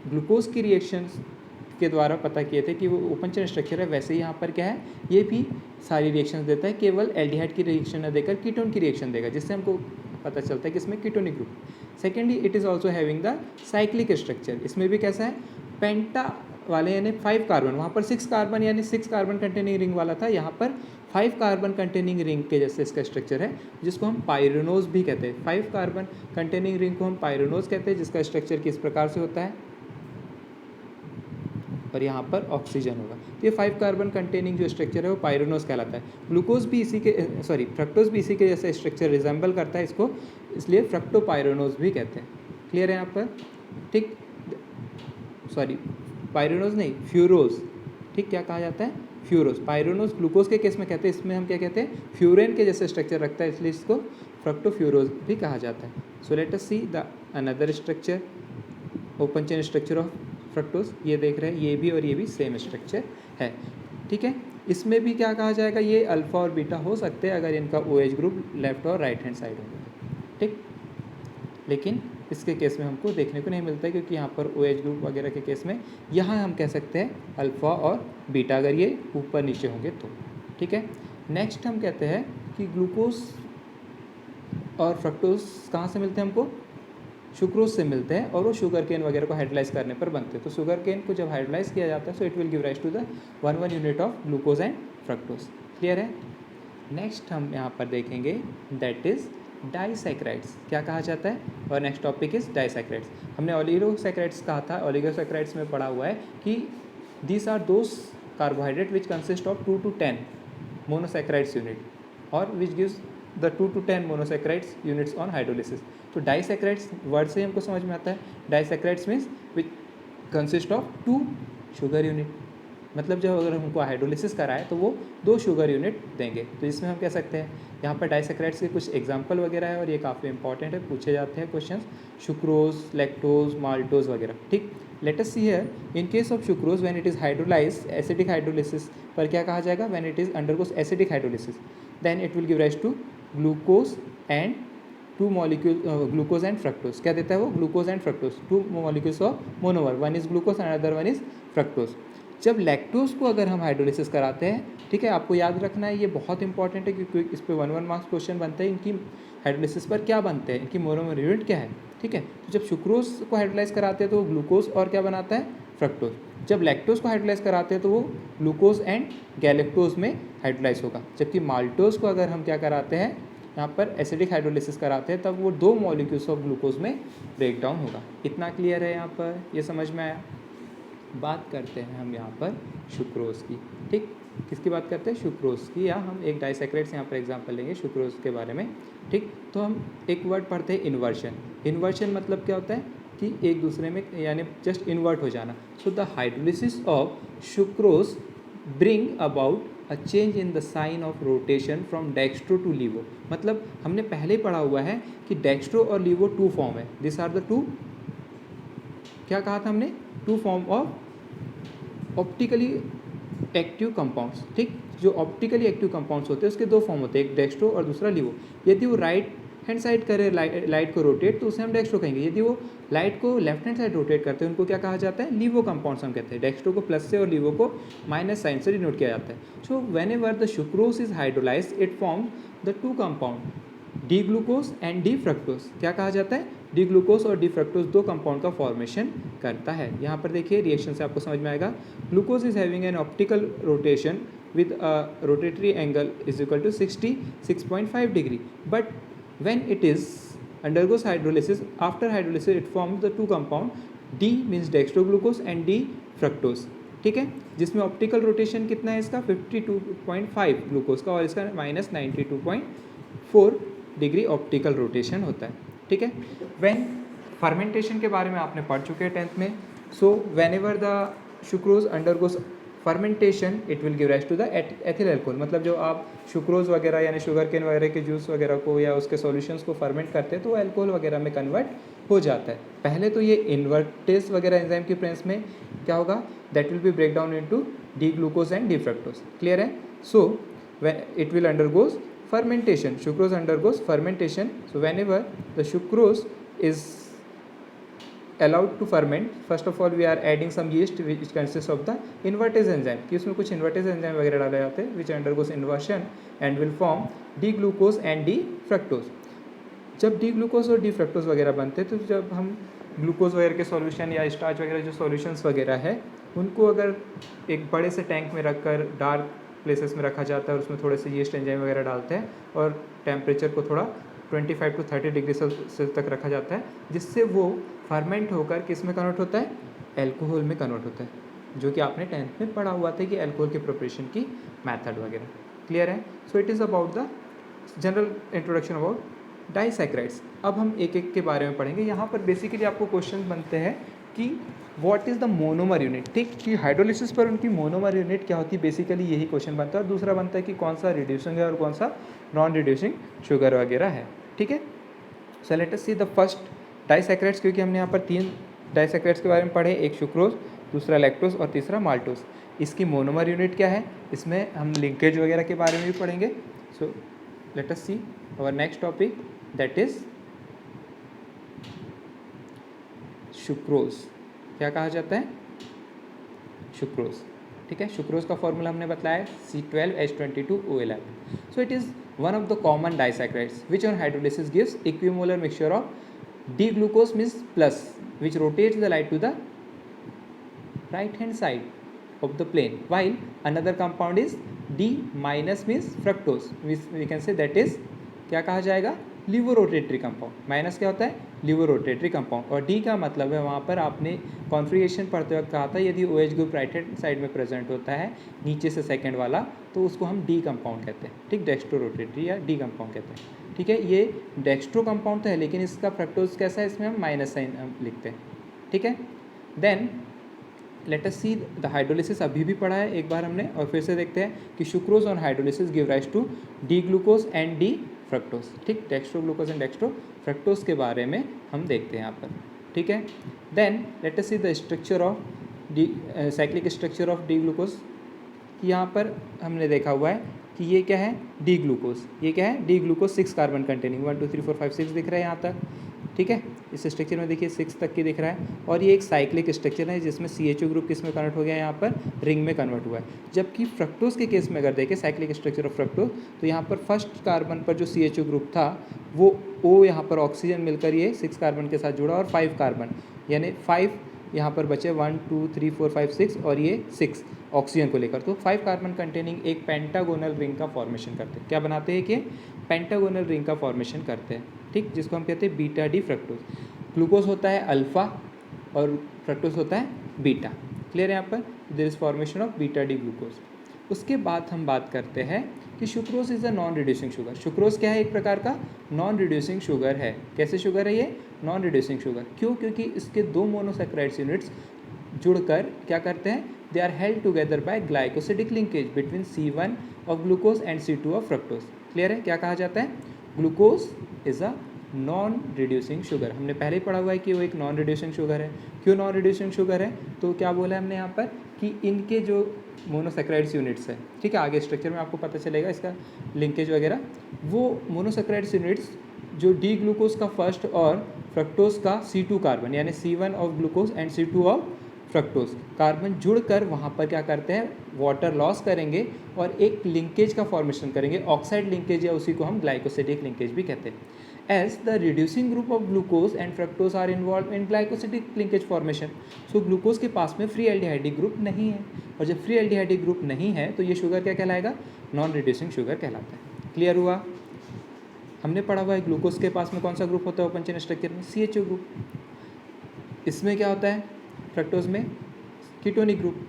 ग्लूकोज की रिएक्शंस के द्वारा पता किए थे कि वो ओपन चेन स्ट्रक्चर है, वैसे ही यहाँ पर क्या है, ये भी सारी रिएक्शंस देता है, केवल एल्डिहाइड की रिएक्शन न देकर कीटोन की रिएक्शन देगा, जिससे हमको पता चलता है कि इसमें ketonic group. Secondly, it is also having the cyclic structure. इसमें भी कैसा है, पेंटा वाले यानी 5 कार्बन, वहाँ पर 6 कार्बन यानी 6 कार्बन कंटेनिंग रिंग वाला था, यहाँ पर 5 कार्बन कंटेनिंग रिंग के जैसे इसका स्ट्रक्चर है, जिसको हम पायरेनोज भी कहते हैं। 5 कार्बन कंटेनिंग रिंग को हम पायरेनोज कहते हैं, जिसका स्ट्रक्चर किस प्रकार से होता है, और यहाँ पर ऑक्सीजन होगा। तो ये 5 कार्बन कंटेनिंग जो स्ट्रक्चर है वो पायरेनोज कहलाता है। ग्लूकोज भी इसी के फ्रक्टोज भी इसी के जैसे स्ट्रक्चर रिजेंबल करता है इसको, इसलिए फ्रक्टोपायरेनोज भी कहते हैं। क्लियर है यहाँ पर, ठीक, पायरेनोज नहीं, फ्यूरोज। ठीक, क्या कहा जाता है, फ्यूरोज। पायरेनोज ग्लूकोज के केस में कहते हैं, इसमें हम क्या कहते हैं, फ्यूरेन के जैसे स्ट्रक्चर रखता है, इसलिए इसको फ्रक्टोफ्यूरोज भी कहा जाता है। सो let us see the another structure, open chain structure of fructose. ये देख रहे हैं, ये भी और ये भी सेम स्ट्रक्चर है। ठीक है, इसमें भी क्या कहा जाएगा, ये अल्फा और बीटा हो सकते हैं अगर इनका OH ग्रुप लेफ्ट और राइट हैंड साइड होगा। ठीक, लेकिन इसके केस में हमको देखने को नहीं मिलता है, क्योंकि यहाँ पर OH ग्रुप वगैरह के केस में यहाँ हम कह सकते हैं अल्फ़ा और बीटा, अगर ये ऊपर नीचे होंगे तो। ठीक है, नेक्स्ट हम कहते हैं कि ग्लूकोज और फ्रक्टोज कहाँ से मिलते हैं हमको, सुक्रोज से मिलते हैं, और वो शुगर केन वगैरह को हाइड्रोलाइज करने पर बनते हैं। तो शुगर केन को जब हाइड्रोलाइज किया जाता है, so it will give rise to the 1 1 unit of glucose and fructose. Clear है, नेक्स्ट हम यहाँ पर देखेंगे दैट इज़ डाइसैकेराइड्स, क्या कहा जाता है, और नेक्स्ट टॉपिक इज डाइसैकेराइड्स। हमने ओलिगोसैकेराइड्स कहा था, ओलिगोसैकेराइड्स में पढ़ा हुआ है कि these are those carbohydrate which consist of 2 to 10 monosaccharides unit और which gives the 2 to 10 monosaccharides units on hydrolysis. तो डाइसैकेराइड्स वर्ड से ही हमको समझ में आता है, disaccharides means which consist of 2 sugar unit, मतलब जब अगर हमको हाइड्रोलिसिस कराए तो वो 2 शुगर यूनिट देंगे। तो इसमें हम कह सकते हैं यहाँ पर डाइसैकेराइड्स के कुछ एग्जांपल वगैरह है और ये काफ़ी इंपॉर्टेंट है, पूछे जाते हैं क्वेश्चंस, सुक्रोज, लैक्टोज, माल्टोज वगैरह। ठीक, let us see here in case of sucrose when it is hydrolyse acidic hydrolysis पर क्या कहा जाएगा, when it is undergoes acidic hydrolysis then it will give rise to glucose and 2 molecule glucose and fructose. क्या देता है वो, glucose and fructose, 2 molecules of monomer, one is glucose and other one is fructose. जब lactose को अगर हम hydrolysis कराते हैं, ठीक है, आपको याद रखना है, ये बहुत इंपॉर्टेंट है क्योंकि इस पर 1 मार्क्स क्वेश्चन बनते हैं, इनकी हाइड्रोलिसिस पर क्या बनते हैं, इनकी मोनोमर यूनिट क्या है। ठीक है, तो जब सुक्रोज को हाइड्रोलाइज कराते हैं तो वो ग्लूकोज और क्या बनाता है, फ्रक्टोज। जब लैक्टोज को हाइड्रोलाइज कराते हैं तो वो ग्लूकोज एंड गैलेक्टोज में हाइड्रोलाइज होगा। जबकि माल्टोज को अगर हम क्या कराते हैं, यहाँ पर एसिडिक हाइड्रोलिसिस कराते हैं, तब वो 2 मॉलिक्यूल्स ऑफ ग्लूकोज में ब्रेक डाउन होगा। इतना क्लियर है यहाँ पर, ये समझ में आया। बात करते हैं हम यहाँ पर सुक्रोज की। ठीक, किसकी बात करते हैं, सुक्रोज की, या हम एक डाइसैकेराइड्स यहाँ पर एग्जांपल लेंगे सुक्रोज के बारे में। ठीक, तो हम एक वर्ड पढ़ते हैं इन्वर्शन। इन्वर्शन मतलब क्या होता है कि एक दूसरे में यानी जस्ट इन्वर्ट हो जाना। So the hydrolysis of sucrose bring about a change in the sign of rotation from dextro to levo. मतलब हमने पहले ही पढ़ा हुआ है कि डेक्स्ट्रो और लीवो 2 फॉर्म है, दिस आर द 2, क्या कहा था हमने, 2 form of optically active compounds. ठीक, जो ऑप्टिकली एक्टिव कंपाउंड्स होते हैं उसके 2 फॉर्म होते हैं, एक डेक्स्ट्रो और दूसरा लीवो। यदि वो राइट हैंड साइड करे लाइट को रोटेट तो उसे हम डेक्स्ट्रो कहेंगे, यदि वो लाइट को लेफ्ट हैंड साइड रोटेट करते हैं उनको क्या कहा जाता है, लीवो कंपाउंड्स हम कहते हैं। डेक्स्ट्रो को प्लस से और लीवो को माइनस साइन से डिनोट किया जाता है। सो whenever the sucrose is hydrolyse it form the 2 compound D glucose and D fructose. क्या कहा जाता है, डी ग्लूकोज और डी फ्रक्टोज 2 कंपाउंड का फॉर्मेशन करता है। यहाँ पर देखिए रिएक्शन से आपको समझ में आएगा। Glucose is having an optical rotation with a rotatory angle is equal to 66.5 degree, but when it is undergoes hydrolysis, after hydrolysis it forms the 2 compound D means dextroglucose and D fructose। ठीक है, जिसमें optical rotation कितना है इसका 52.5 glucose का और इसका minus 92.4 degree optical rotation होता है। ठीक है, व्हेन फर्मेंटेशन के बारे में आपने पढ़ चुके हैं 10th में। So whenever the sucrose undergoes fermentation it will give rise to the ethyl alcohol. मतलब जो आप सुक्रोज वगैरह यानी शुगर केन वगैरह के जूस वगैरह को या उसके सॉल्यूशंस को फर्मेंट करते हैं तो अल्कोहल वगैरह में कन्वर्ट हो जाता है। पहले तो ये इन्वर्टेज वगैरह एंजाइम की प्रेजेंस में क्या होगा, that will be break down into D glucose and D fructose. Clear है, so it will undergoes fermentation, sucrose undergoes fermentation. So whenever the sucrose is allowed to ferment, first of all we are adding some yeast which consists of the invertase enzyme, कि उसमें कुछ invertase enzyme वगैरह डाले जाते हैं which undergoes inversion and will form D-glucose and D-fructose। जब D-glucose और D-fructose वगैरह बनते हैं तो जब हम ग्लूकोज वगैरह के सॉल्यूशन या स्टार्च वगैरह जो सॉल्यूशंस वगैरह है उनको अगर एक बड़े से टैंक में रखकर डार्क प्लेसेस में रखा जाता है और उसमें थोड़े से यीस्ट एंजाइम वगैरह डालते हैं और टेम्परेचर को थोड़ा 25 to 30 डिग्री सेल्सियस तक रखा जाता है, जिससे वो फर्मेंट होकर किस में कन्वर्ट होता है, एल्कोहल में कन्वर्ट होता है, जो कि आपने 10th में पढ़ा हुआ था कि एल्कोहल के प्रिपरेशन की मेथड वगैरह। क्लियर है, so it is about the general introduction about disaccharides. अब हम एक एक के बारे में पढ़ेंगे। यहाँ पर बेसिकली आपको क्वेश्चन बनते हैं कि what is the monomer unit. ठीक, कि हाइड्रोलिसिस पर उनकी मोनोमर यूनिट क्या होती है, बेसिकली यही क्वेश्चन बनता है। और दूसरा बनता है कि कौन सा रिड्यूसिंग है और कौन सा नॉन रिड्यूसिंग शुगर वगैरह है। ठीक है, सो let us see the first disaccharides, क्योंकि हमने यहाँ पर 3 डाइसैकेराइड्स के बारे में पढ़े, एक सुक्रोज, दूसरा लैक्टोज और तीसरा माल्टोज। इसकी मोनोमर यूनिट क्या है, इसमें हम लिंकेज वगैरह के बारे में भी पढ़ेंगे। So let us see our next topic that is sucrose. क्या कहा जाता है, सुक्रोज। ठीक है, सुक्रोज का फॉर्मूला हमने बताया C12H22O11। So it is one of the common disaccharides which on hydrolysis gives equimolar mixture of D glucose means plus which rotates the light to the right hand side of the plane while another compound is D minus means fructose, we can say that is क्या कहा जाएगा, लिवोरोटेटरी compound. Minus क्या होता है, लिवोरोटेटरी compound. और D का मतलब है वहाँ पर आपने कॉन्फ़िगरेशन पढ़ते वक्त कहा था यदि OH group right hand side में प्रेजेंट होता है नीचे से सेकंड वाला तो उसको हम डी कंपाउंड कहते हैं, ठीक, डेक्स्ट्रोरोटेटरी या डी कंपाउंड कहते हैं, ठीक है। ये डेक्स्ट्रो कंपाउंड तो है लेकिन इसका फ्रक्टोज कैसा है, इसमें हम माइनस साइन लिखते हैं, ठीक है। Then let us see the hydrolysis, अभी भी पढ़ा है एक बार हमने, और फिर से देखते हैं कि sucrose on hydrolysis give rise to D glucose and D fructose, ठीक, dextro glucose and dextro fructose के बारे में हम देखते हैं यहाँ पर, ठीक है। Then let us see the structure of D cyclic structure of D glucose. यहाँ पर हमने देखा हुआ है कि ये क्या है, डी ग्लूकोज, ये क्या है, डी ग्लूकोज 6 कार्बन कंटेनिंग, 1 2 3 4 5 6 दिख रहा है यहाँ तक, ठीक है। इस स्ट्रक्चर में देखिए 6 तक की दिख रहा है, और ये एक साइक्लिक स्ट्रक्चर है जिसमें CHO ग्रुप किस में कन्वर्ट हो गया है, यहाँ पर रिंग में कन्वर्ट हुआ है। जबकि फ्रक्टोज के केस में अगर देखें साइक्लिक स्ट्रक्चर ऑफ फ्रक्टोज, तो यहाँ पर फर्स्ट कार्बन पर जो CHO ग्रुप था वो O यहाँ पर ऑक्सीजन मिलकर ये 6 कार्बन के साथ जुड़ा और 5 कार्बन यानी 5 यहाँ पर बचे 1 2 3 4 5 6 और ये 6 ऑक्सीजन को लेकर, तो 5 कार्बन कंटेनिंग एक पेंटागोनल रिंग का फॉर्मेशन करते हैं। क्या बनाते हैं कि पेंटागोनल रिंग का फॉर्मेशन करते हैं, ठीक, जिसको हम कहते हैं बीटा डी फ्रक्टोज। ग्लूकोज होता है अल्फा और फ्रक्टोज होता है बीटा, क्लियर है। यहाँ पर there is formation of beta D glucose. उसके बाद हम बात करते हैं कि sucrose is a non reducing sugar. Sucrose क्या है, एक प्रकार का नॉन रिड्यूसिंग शुगर है। कैसे शुगर है ये, नॉन रिड्यूसिंग शुगर, क्यों, क्योंकि इसके 2 मोनोसैकेराइड्स यूनिट्स जुड़कर क्या करते हैं, they are held together by glycosidic linkage between C1 of glucose and C2 of fructose. Clear है, क्या कहा जाता है, glucose is a non reducing sugar. हमने पहले ही पढ़ा हुआ है कि वो एक नॉन रिड्यूसिंग शुगर है। क्यों नॉन रिड्यूसिंग शुगर है, तो क्या बोला हमने यहाँ पर कि इनके जो मोनोसैकेराइड्स यूनिट्स है, ठीक है, आगे स्ट्रक्चर में आपको पता चलेगा इसका लिंकेज वगैरह, वो मोनोसैकेराइड्स यूनिट्स जो डी ग्लूकोज का फर्स्ट और फ्रक्टोज का C2 कार्बन यानी C1 of glucose and C2 of fructose carbon जुड़कर वहाँ पर क्या करते हैं, वाटर लॉस करेंगे और एक लिंकेज का फॉर्मेशन करेंगे, ऑक्साइड लिंकेज, या उसी को हम ग्लाइकोसिडिक लिंकेज भी कहते हैं। As the reducing group of glucose and fructose are involved in glycosidic linkage formation, so glucose के पास में फ्री एल्डिहाइडिक ग्रुप नहीं है, और जब फ्री एल्डिहाइडिक ग्रुप नहीं है तो ये शुगर क्या कहलाएगा, नॉन रिड्यूसिंग शुगर कहलाता है। क्लियर हुआ, हमने पढ़ा हुआ है ग्लूकोज के पास में कौन सा ग्रुप होता है ओपन चेन स्ट्रक्चर में, CHO ग्रुप। इसमें क्या होता है, फ्रक्टोज में कीटोनिक ग्रुप,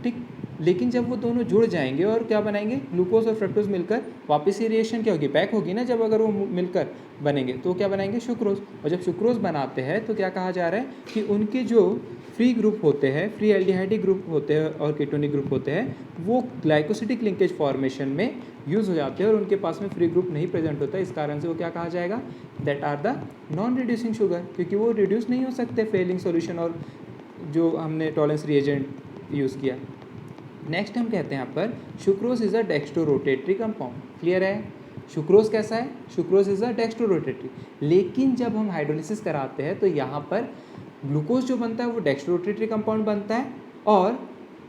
ठीक। लेकिन जब वो दोनों जुड़ जाएंगे और क्या बनाएंगे, ग्लूकोज और फ्रक्टोज मिलकर वापस ये रिएक्शन क्या होगी, पैक होगी ना, जब अगर वो मिलकर बनेंगे तो क्या बनाएंगे, सुक्रोज। और जब सुक्रोज बनाते हैं तो क्या कहा जा रहा है कि उनके जो फ्री ग्रुप होते हैं, फ्री एल्डिहाइडिक ग्रुप होते हैं और कीटोनिक ग्रुप होते हैं, वो ग्लाइकोसिडिक लिंकेज फॉर्मेशन में यूज़ हो जाते हैं और उनके पास में फ्री ग्रुप नहीं प्रेजेंट होता है। इस कारण से वो क्या कहा जाएगा, that are the non reducing sugar, क्योंकि वो रिड्यूस नहीं हो सकते फेलिंग सॉल्यूशन और जो हमने टॉलरेंस रिएजेंट यूज़ किया। नेक्स्ट हम कहते हैं यहाँ पर sucrose is a dextrorotatory compound. Clear है, सुक्रोज कैसा है, सुक्रोज इज़ अ डेक्स्ट्रोरोटेटरी। लेकिन जब हम हाइड्रोलिसिस कराते हैं तो यहाँ पर ग्लूकोज जो बनता है वो डेक्स्ट्रोरोटेटरी कंपाउंड बनता है और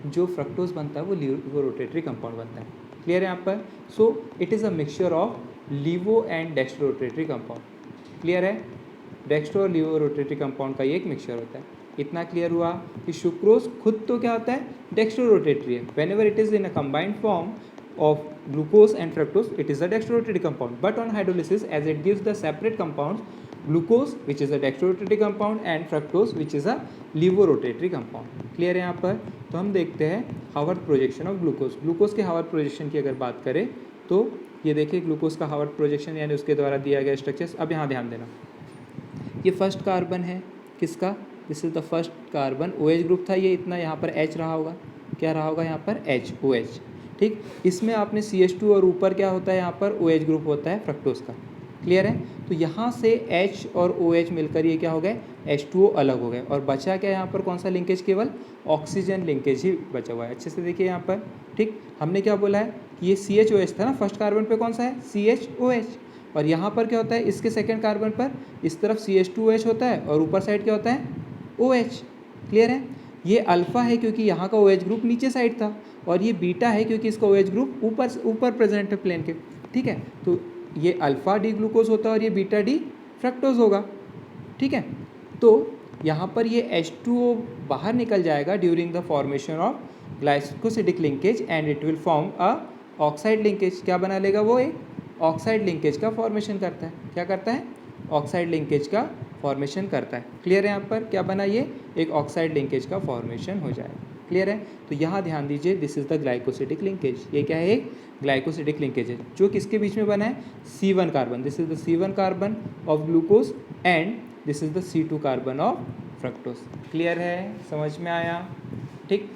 जो फ्रक्टोज बनता है वो लिवोरोटेटरी कंपाउंड बनता है। क्लियर है यहाँ पर, so it is a mixture of levo and dextrorotatory compound. Clear है, डेक्स्ट्रो और लिवोरोटेटरी कंपाउंड का ये एक मिक्सचर होता है। इतना क्लियर हुआ कि सुक्रोज खुद तो क्या होता है, डेक्स्ट्रोरोटेटरी है। Whenever it is in a combined form of glucose and fructose it is a dextrorotatory compound, but on hydrolysis as it gives the separate compounds glucose which is a dextrorotatory compound and fructose which is a levorotatory compound. Clear है यहाँ पर, तो हम देखते हैं Haworth projection of glucose. Glucose के Haworth projection की अगर बात करें तो ये देखिए ग्लूकोज का हावर्थ प्रोजेक्शन यानी उसके द्वारा दिया गया स्ट्रक्चर्स। अब यहाँ ध्यान देना, ये फर्स्ट कार्बन है किसका, this is the first carbon, OH group था, ये इतना यहाँ पर H रहा होगा, क्या रहा होगा यहाँ पर H, OH, ठीक। इसमें आपने CH2 और ऊपर क्या होता है यहाँ पर OH ग्रुप होता है फ्रक्टोज का। क्लियर है, तो यहाँ से H और OH मिलकर ये क्या हो गए, H2O अलग हो गए और बचा क्या यहाँ पर, कौन सा लिंकेज, केवल ऑक्सीजन लिंकेज ही बचा हुआ है। अच्छे से देखिए यहाँ पर, ठीक। हमने क्या बोला है कि ये CHOH था ना, फर्स्ट कार्बन पे कौन सा है, CHOH, और यहाँ पर क्या होता है, इसके सेकेंड कार्बन पर इस तरफ CH2OH होता है और ऊपर साइड क्या होता है, OH। क्लियर है, ये अल्फ़ा है क्योंकि यहाँ का OH ग्रुप नीचे साइड था और ये बीटा है क्योंकि इसका OH ग्रुप ऊपर प्रेजेंट है प्लेन के, ठीक है। तो ये अल्फ़ा डी ग्लूकोज होता है और ये बीटा डी फ्रक्टोज होगा, ठीक है। तो यहाँ पर ये H2O बाहर निकल जाएगा during the formation of glycosidic linkage and it will form a oxide linkage क्या बना लेगा, वो एक ऑक्साइड लिंकेज का फॉर्मेशन करता है। क्या करता है, ऑक्साइड लिंकेज का फॉर्मेशन करता है। क्लियर है, यहाँ पर क्या बना, ये एक ऑक्साइड लिंकेज का फॉर्मेशन हो जाएगा। क्लियर है, तो यहाँ ध्यान दीजिए, this is the glycosidic linkage. ये क्या है, एक ग्लाइकोसिडिक लिंकेज है जो किसके बीच में बना है, C1 carbon, this is the C1 carbon of glucose and this is the C2 carbon of fructose. Clear है, समझ में आया, ठीक।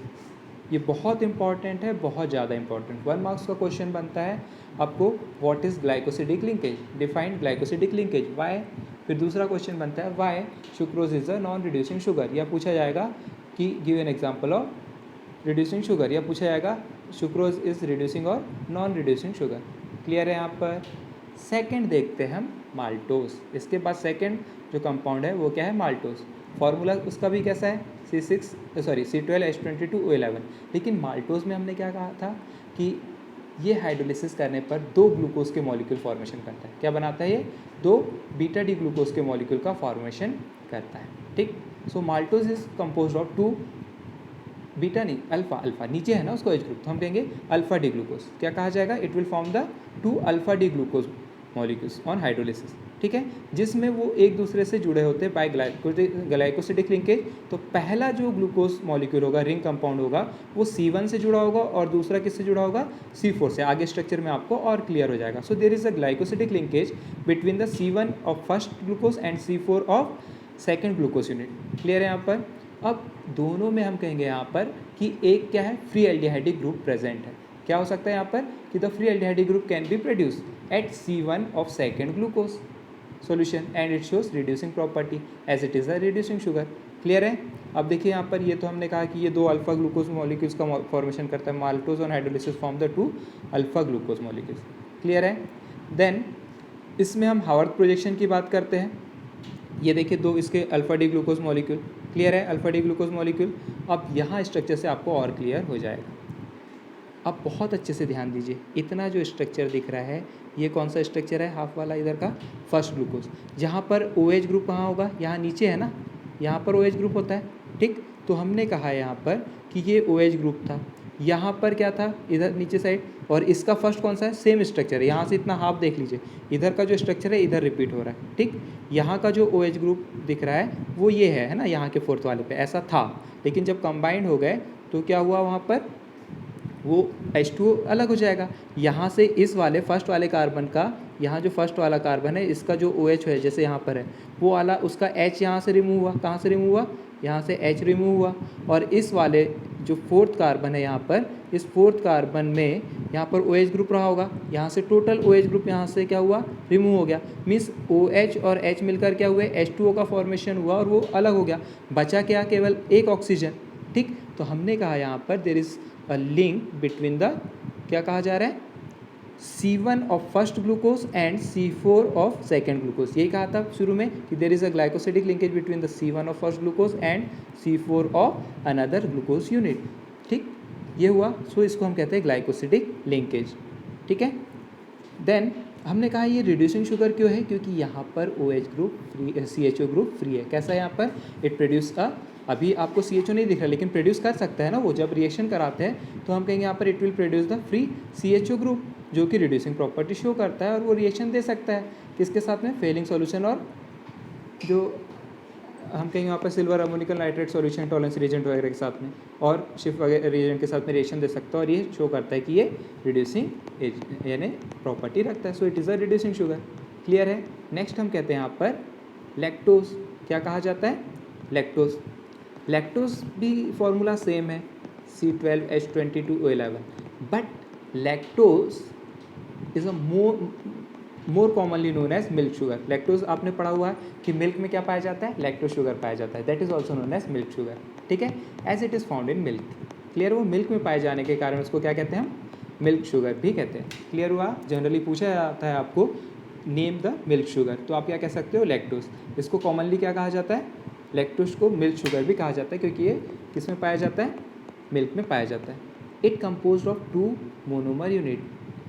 ये बहुत इंपॉर्टेंट है, बहुत ज़्यादा इंपॉर्टेंट। 1 मार्क्स का क्वेश्चन बनता है आपको, what is glycosidic linkage, define glycosidic linkage, why. फिर दूसरा क्वेश्चन बनता है, why sucrose is a non reducing sugar, या पूछा जाएगा कि give an example of reducing sugar, या पूछा जाएगा सुक्रोज इज रिड्यूसिंग और नॉन रिड्यूसिंग शुगर। क्लियर है यहाँ पर। सेकंड देखते हैं हम माल्टोस। इसके बाद सेकंड जो कंपाउंड है वो क्या है, माल्टोस। फॉर्मूला उसका भी कैसा है, C12H22O11। लेकिन माल्टोस में हमने क्या कहा था कि ये हाइड्रोलिसिस करने पर 2 ग्लूकोज के मॉलिक्यूल फॉर्मेशन करता है। क्या बनाता है, ये 2 बीटा डी ग्लूकोज के मॉलिक्यूल का फॉर्मेशन करता है, ठीक। So maltose is composed of 2 beta नहीं, अल्फा, अल्फा नीचे है ना उसको एच ग्रुप, तो हम कहेंगे अल्फा डी ग्लूकोज। क्या कहा जाएगा, it will form the 2 alpha D glucose molecules on hydrolysis, ठीक है, जिसमें वो एक दूसरे से जुड़े होते हैं बाय ग्लाइकोसिडिक लिंकेज। तो पहला जो ग्लूकोज मॉलिक्यूल होगा, रिंग कंपाउंड होगा, वो C1 से जुड़ा होगा और दूसरा किससे जुड़ा होगा, C4 से। आगे स्ट्रक्चर में आपको और क्लियर हो जाएगा। So there is a glycosidic linkage between the C1 of first glucose and C4 of second glucose unit. Clear है यहाँ पर। अब दोनों में हम कहेंगे यहाँ पर कि एक क्या है, फ्री एल्डिहाइडिक ग्रुप प्रेजेंट है। क्या हो सकता है यहाँ पर कि the free aldehydic group can be produce at C1 of second glucose solution and it shows reducing property as it is a reducing sugar. Clear है। अब देखिए यहाँ पर ये तो हमने कहा कि ये 2 अल्फा ग्लूकोज मॉलिक्यूल्स का फॉर्मेशन करता है। Maltose on hydrolysis form the 2 alpha glucose molecules. Clear है। देन इसमें हम हावर्थ प्रोजेक्शन की बात करते हैं। ये देखिए 2 इसके alpha D glucose molecule. Clear है, अल्फा डी ग्लूकोज मॉलिक्यूल। अब यहाँ स्ट्रक्चर से आपको और क्लियर हो जाएगा। अब बहुत अच्छे से ध्यान दीजिए, इतना जो स्ट्रक्चर दिख रहा है ये कौन सा स्ट्रक्चर है, हाफ वाला इधर का फर्स्ट ग्लूकोज। जहाँ पर OH ग्रुप कहाँ होगा, यहाँ नीचे है ना, यहाँ पर OH ग्रुप होता है, ठीक। तो हमने कहा यहाँ पर कि ये OH ग्रुप था, यहाँ पर क्या था, इधर नीचे साइड, और इसका फर्स्ट कौन सा है, सेम स्ट्रक्चर है। यहाँ से इतना हाफ देख लीजिए, इधर का जो स्ट्रक्चर है इधर रिपीट हो रहा है, ठीक। यहाँ का जो OH ग्रुप दिख रहा है वो ये है ना, यहाँ के फोर्थ वाले पे ऐसा था, लेकिन जब कंबाइंड हो गए तो क्या हुआ, वहाँ पर वो H2O अलग हो जाएगा। यहाँ से इस वाले फर्स्ट वाले कार्बन का, यहाँ जो फर्स्ट वाला कार्बन है इसका जो OH है, जैसे यहाँ पर है वो वाला, उसका H यहाँ से रिमूव हुआ। कहाँ से रिमूव हुआ, यहाँ से H रिमूव हुआ। और इस वाले जो फोर्थ कार्बन है यहाँ पर, इस फोर्थ कार्बन में यहाँ पर OH ग्रुप रहा होगा, यहाँ से टोटल OH ग्रुप यहाँ से क्या हुआ, रिमूव हो गया। मीन्स OH और H मिलकर क्या हुए, H2O का फॉर्मेशन हुआ और वो अलग हो गया। बचा क्या, केवल एक ऑक्सीजन, ठीक। तो हमने कहा यहाँ पर there is a link between the, क्या कहा जा रहा है, C1 of first glucose and C4 of second glucose. यही कहा था शुरू में कि there is a glycosidic linkage between the C1 of first glucose and C4 of another glucose unit, ठीक। ये हुआ। सो इसको हम कहते हैं ग्लाइकोसिडिक लिंकेज, ठीक है। देन हमने कहा ये रिड्यूसिंग शुगर क्यों है, क्योंकि यहाँ पर OH group free, CHO group free है। कैसा है यहाँ पर, इट प्रोड्यूस अ, अभी आपको CHO नहीं दिख रहा लेकिन प्रोड्यूस कर सकता है ना वो, जब रिएक्शन कराते हैं तो हम कहेंगे यहाँ पर it will produce the free CHO group, जो कि रिड्यूसिंग प्रॉपर्टी शो करता है और वो रिएक्शन दे सकता है किसके साथ में, फेलिंग सॉल्यूशन और जो हम कहेंगे यहाँ पर silver ammoniacal nitrate solution tolerance reagent वगैरह के साथ में, और शिफ्ट वगैरह रिएजेंट के साथ में रिएक्शन दे सकता है, और ये शो करता है कि ये रिड्यूसिंग यानी प्रॉपर्टी रखता है। So it is a reducing sugar. Clear है। नेक्स्ट हम कहते हैं यहाँ पर लैक्टोज। क्या कहा जाता है, लैक्टोज। लैक्टोज भी फॉर्मूला सेम है, C12H22O11, but lactose is a more commonly known as milk sugar. Lactose आपने पढ़ा हुआ है कि मिल्क में क्या पाया जाता है, लैक्टोज शुगर पाया जाता है, that is also known as milk sugar, ठीक है, as it is found in milk. Clear. वो मिल्क में पाए जाने के कारण उसको क्या कहते हैं हम, मिल्क शुगर भी कहते हैं। क्लियर हुआ। जनरली पूछा जाता है आपको नेम द मिल्क शुगर, तो आप क्या कह सकते हो, लैक्टोज। इसको कॉमनली क्या कहा जाता है, लैक्टोज को मिल्क शुगर भी कहा जाता है, क्योंकि ये किस में पाया जाता है, मिल्क में पाया जाता है। It composed of 2 monomer unit.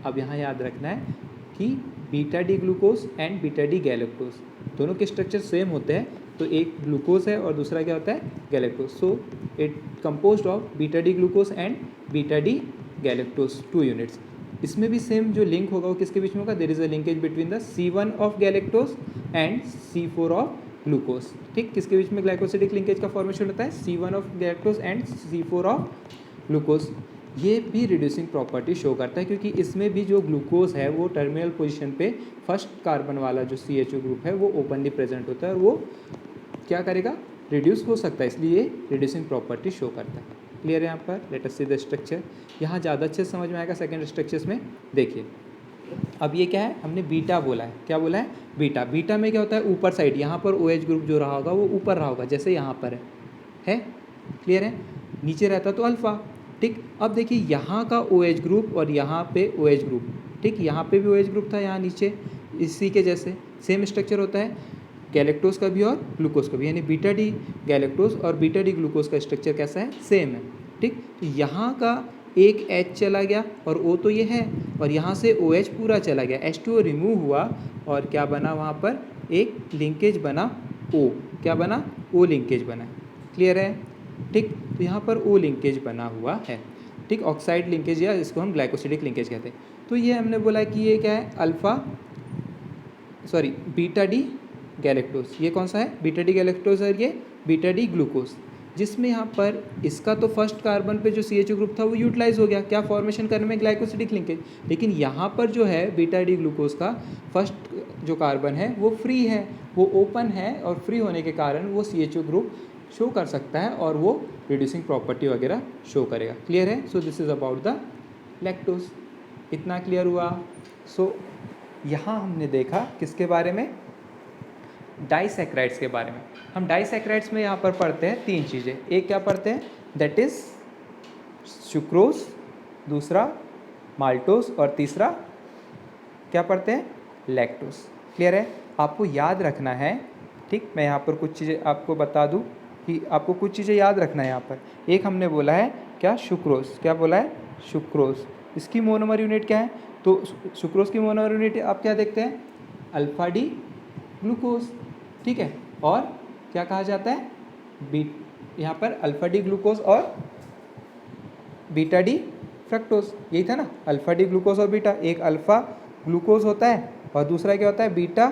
अब यहाँ याद रखना है कि beta D glucose and beta D galactose दोनों के स्ट्रक्चर सेम होते हैं, तो एक ग्लूकोज है और दूसरा क्या होता है, galactose. So it composed of beta D glucose and beta D galactose 2 units. इसमें भी सेम जो लिंक होगा वो किसके बीच में होगा, there is a linkage between the C1 of galactose and C4 of glucose. ठीक, किसके बीच में ग्लाइकोसिडिक लिंकेज का फॉर्मेशन होता है, C1 of galactose and C4 of glucose. ये भी रिड्यूसिंग प्रॉपर्टी शो करता है क्योंकि इसमें भी जो ग्लूकोज है वो टर्मिनल पोजीशन पे फर्स्ट कार्बन वाला जो CHO ग्रुप है वो ओपनली प्रेजेंट होता है और वो क्या करेगा, रिड्यूस हो सकता है, इसलिए रिड्यूसिंग प्रॉपर्टी शो करता है। क्लियर है यहाँ पर? Late us see the structure. यहाँ ज़्यादा अच्छे से समझ में आएगा सेकेंड स्ट्रक्चर्स में। देखिए अब ये क्या है, हमने बीटा बोला है, क्या बोला है, बीटा। बीटा में क्या होता है, ऊपर साइड यहाँ पर OH ग्रुप जो रहा होगा वो ऊपर रहा होगा, जैसे यहाँ पर है। क्लियर है? नीचे रहता तो अल्फ़ा। ठीक, अब देखिए यहाँ का OH ग्रुप और यहाँ पे OH ग्रुप, ठीक, यहाँ पे भी OH ग्रुप था, यहाँ नीचे इसी के जैसे सेम स्ट्रक्चर होता है गैलेक्टोज का भी और ग्लूकोज का भी, यानी बीटा डी गैलेक्टोज और बीटा डी ग्लूकोज का स्ट्रक्चर कैसा है, सेम है। ठीक, तो यहाँ का एक H चला गया और O तो ये है, और यहाँ से OH पूरा चला गया, H2O रिमूव हुआ और क्या बना वहाँ पर, एक लिंकेज बना O, क्या बना, O लिंकेज बना। क्लियर है? ठीक, तो यहाँ पर O लिंकेज बना हुआ है। ठीक, ऑक्साइड लिंकेज या इसको हम ग्लाइकोसिडिक लिंकेज कहते हैं। तो ये हमने बोला कि ये क्या है, बीटा डी गैलेक्टोज। ये कौन सा है, बीटा डी गैलेक्टोज और ये बीटा डी ग्लूकोज, जिसमें यहाँ पर इसका तो फर्स्ट कार्बन पे जो CHO ग्रुप था वो यूटिलाइज हो गया, क्या फॉर्मेशन करने में, ग्लाइकोसिडिक लिंकेज। लेकिन यहाँ पर जो है बीटा डी ग्लूकोज का फर्स्ट जो कार्बन है वो फ्री है, वो ओपन है, और फ्री होने के कारण वो CHO ग्रुप शो कर सकता है और वो रिड्यूसिंग प्रॉपर्टी वगैरह शो करेगा। क्लियर है? So this is about the lactose. इतना क्लियर हुआ? सो यहाँ हमने देखा किसके बारे में, डाइसैक्राइड्स के बारे में। हम डाइसैक्राइड्स में यहाँ पर पढ़ते हैं तीन चीज़ें। एक क्या पढ़ते हैं, दैट इज़ सुक्रोज, दूसरा माल्टोज और तीसरा क्या पढ़ते हैं, लैक्टोज। क्लियर है? आपको याद रखना है। ठीक, मैं यहाँ पर कुछ चीज़ें आपको बता दूँ कि आपको कुछ चीज़ें याद रखना है यहाँ पर। एक हमने बोला है क्या, सुक्रोज, क्या बोला है, सुक्रोज। इसकी मोनोमर यूनिट क्या है, तो सुक्रोज की मोनोमर यूनिट आप क्या देखते हैं, अल्फा डी ग्लूकोज। ठीक है, और क्या कहा जाता है, यहाँ पर अल्फा डी ग्लूकोज और बीटा डी फ्रक्टोज, यही था ना, अल्फा डी ग्लूकोज और बीटा। एक अल्फा ग्लूकोज होता है और दूसरा क्या होता है, बीटा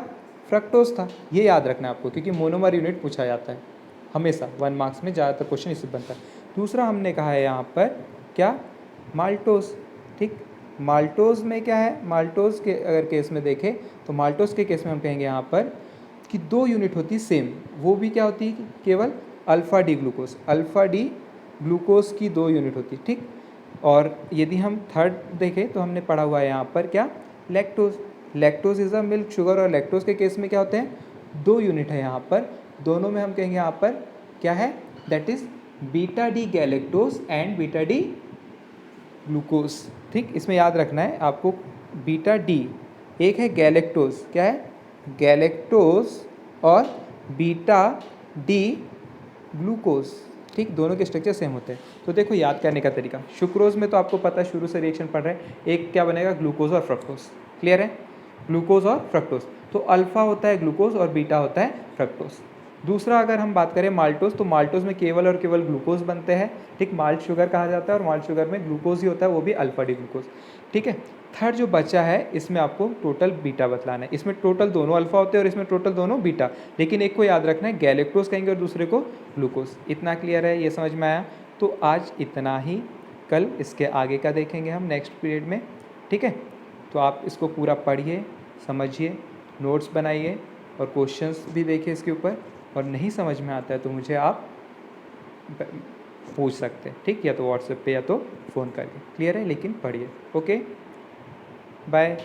फ्रक्टोज था। ये याद रखना है आपको, क्योंकि मोनोमर यूनिट पूछा जाता है हमेशा, 1 मार्क्स में ज़्यादातर क्वेश्चन इससे बनता है। दूसरा हमने कहा है यहाँ पर क्या, माल्टोज। ठीक, माल्टोज में क्या है, माल्टोज के अगर केस में देखें तो माल्टोज के केस में हम कहेंगे यहाँ पर कि 2 यूनिट होती सेम, वो भी क्या होती है, केवल alpha D glucose. Alpha D glucose की 2 यूनिट होती। ठीक, और यदि हम थर्ड देखें तो हमने पढ़ा हुआ है यहाँ पर क्या, lactose. Lactose is a milk sugar, और लैक्टोज के केस में क्या होते हैं, 2 यूनिट है यहाँ पर, दोनों में हम कहेंगे यहाँ पर क्या है, that is beta D galactose and beta D glucose. ठीक, इसमें याद रखना है आपको, बीटा डी एक है गैलेक्टोज, क्या है, गैलेक्टोज, और बीटा डी ग्लूकोज। ठीक, दोनों के स्ट्रक्चर सेम होते हैं। तो देखो याद करने का तरीका, सुक्रोज में तो आपको पता है, शुरू से रिएक्शन पढ़ रहे हैं, एक क्या बनेगा, ग्लूकोज और फ्रक्टोज। क्लियर है? ग्लूकोज और फ्रक्टोज, तो अल्फा होता है ग्लूकोज और बीटा होता है फ्रक्टोज। दूसरा अगर हम बात करें माल्टोज, तो माल्टोज में केवल और केवल ग्लूकोज बनते हैं। ठीक, माल्ट शुगर कहा जाता है, और माल्ट शुगर में ग्लूकोज ही होता है, वो भी अल्फा डी ग्लूकोज। ठीक है, थर्ड जो बचा है इसमें आपको टोटल बीटा बतलाना है। इसमें टोटल दोनों अल्फा होते हैं और इसमें टोटल दोनों बीटा, लेकिन एक को याद रखना है, गैलेक्टोज कहेंगे और दूसरे को ग्लूकोज। इतना क्लियर है? ये समझ में आया? तो आज इतना ही, कल इसके आगे का देखेंगे हम नेक्स्ट पीरियड में। ठीक है, तो आप इसको पूरा पढ़िए, समझिए, नोट्स बनाइए और क्वेश्चंस भी देखिए इसके ऊपर, और नहीं समझ में आता है तो मुझे आप पूछ सकते हैं। ठीक, या तो व्हाट्सएप पे या तो फ़ोन करके। क्लियर है? लेकिन पढ़िए। Okay, bye.